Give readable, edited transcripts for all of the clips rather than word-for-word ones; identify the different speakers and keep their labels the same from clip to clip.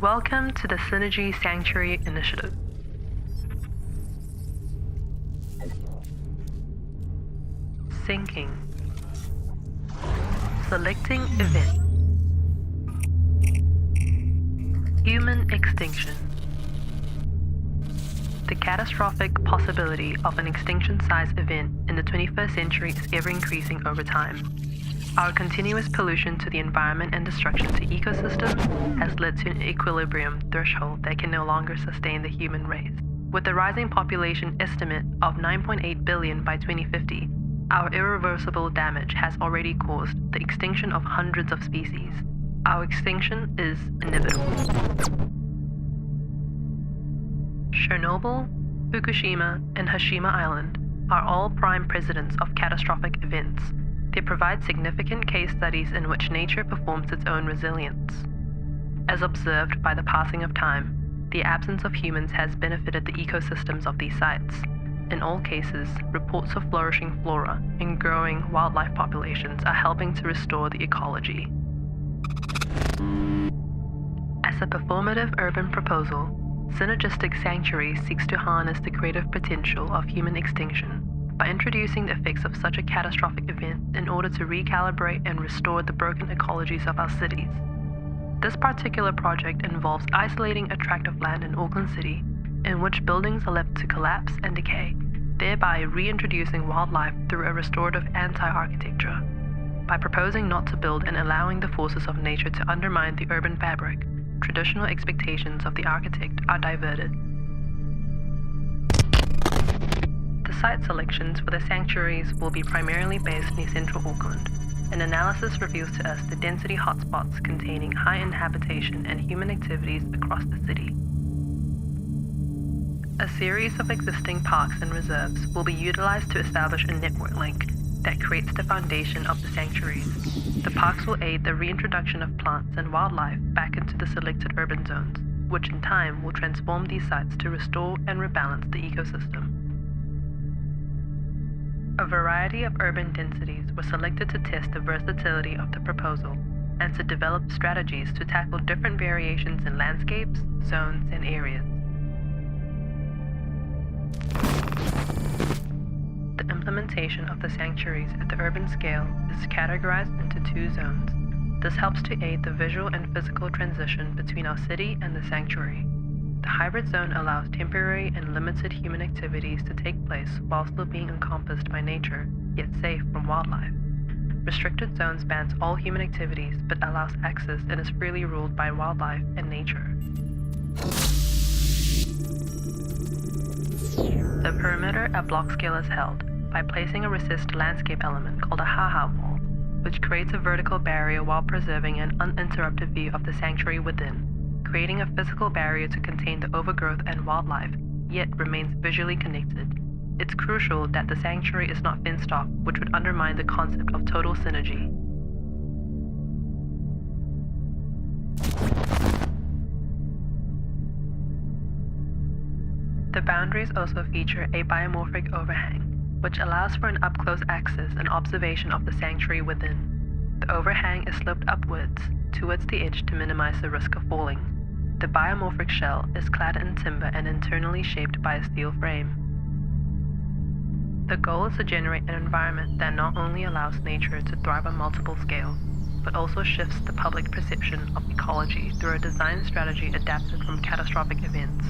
Speaker 1: Welcome to the Synergistic Sanctuary Initiative. Syncing. Selecting event. Human extinction. The catastrophic possibility of an extinction-sized event in the 21st century is ever increasing over time. Our continuous pollution to the environment and destruction to ecosystems has led to an equilibrium threshold that can no longer sustain the human race. With the rising population estimate of 9.8 billion by 2050, our irreversible damage has already caused the extinction of hundreds of species. Our extinction is inevitable. Chernobyl, Fukushima, and Hiroshima Island are all prime precedents of catastrophic events. They provide significant case studies in which nature performs its own resilience. As observed by the passing of time, the absence of humans has benefited the ecosystems of these sites. In all cases, reports of flourishing flora and growing wildlife populations are helping to restore the ecology. As a performative urban proposal, Synergistic Sanctuaries seeks to harness the creative potential of human extinction by introducing the effects of such a catastrophic event in order to recalibrate and restore the broken ecologies of our cities. This particular project involves isolating a tract of land in Auckland City in which buildings are left to collapse and decay, thereby reintroducing wildlife through a restorative anti-architecture. By proposing not to build and allowing the forces of nature to undermine the urban fabric, traditional expectations of the architect are diverted. The site selections for the sanctuaries will be primarily based near central Auckland. An analysis reveals to us the density hotspots containing high-end habitation and human activities across the city. A series of existing parks and reserves will be utilized to establish a network link that creates the foundation of the sanctuaries. The parks will aid the reintroduction of plants and wildlife back into the selected urban zones, which in time will transform these sites to restore and rebalance the ecosystem. A variety of urban densities were selected to test the versatility of the proposal and to develop strategies to tackle different variations in landscapes, zones, and areas. The implementation of the sanctuaries at the urban scale is categorized into two zones. This helps to aid the visual and physical transition between our city and the sanctuary. The hybrid zone allows temporary and limited human activities to take place while still being encompassed by nature, yet safe from wildlife. Restricted zones bans all human activities but allows access and is freely ruled by wildlife and nature. The perimeter at block scale is held by placing a recessed landscape element called a ha-ha wall, which creates a vertical barrier while preserving an uninterrupted view of the sanctuary within, creating a physical barrier to contain the overgrowth and wildlife, yet remains visually connected. It's crucial that the sanctuary is not fenced off, which would undermine the concept of total synergy. The boundaries also feature a biomorphic overhang, which allows for an up-close access and observation of the sanctuary within. The overhang is sloped upwards towards the edge to minimize the risk of falling. The biomorphic shell is clad in timber and internally shaped by a steel frame. The goal is to generate an environment that not only allows nature to thrive on multiple scales, but also shifts the public perception of ecology through a design strategy adapted from catastrophic events.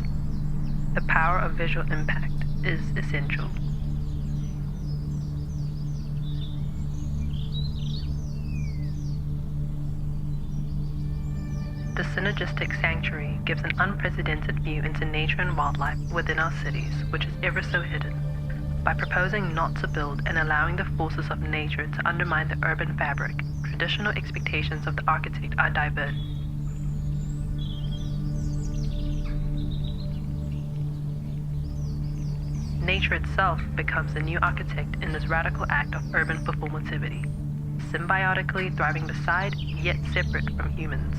Speaker 1: The power of visual impact is essential. The Synergistic Sanctuary gives an unprecedented view into nature and wildlife within our cities, which is ever so hidden. By proposing not to build and allowing the forces of nature to undermine the urban fabric, traditional expectations of the architect are diverted. Nature itself becomes the new architect in this radical act of urban performativity, symbiotically thriving beside, yet separate from humans.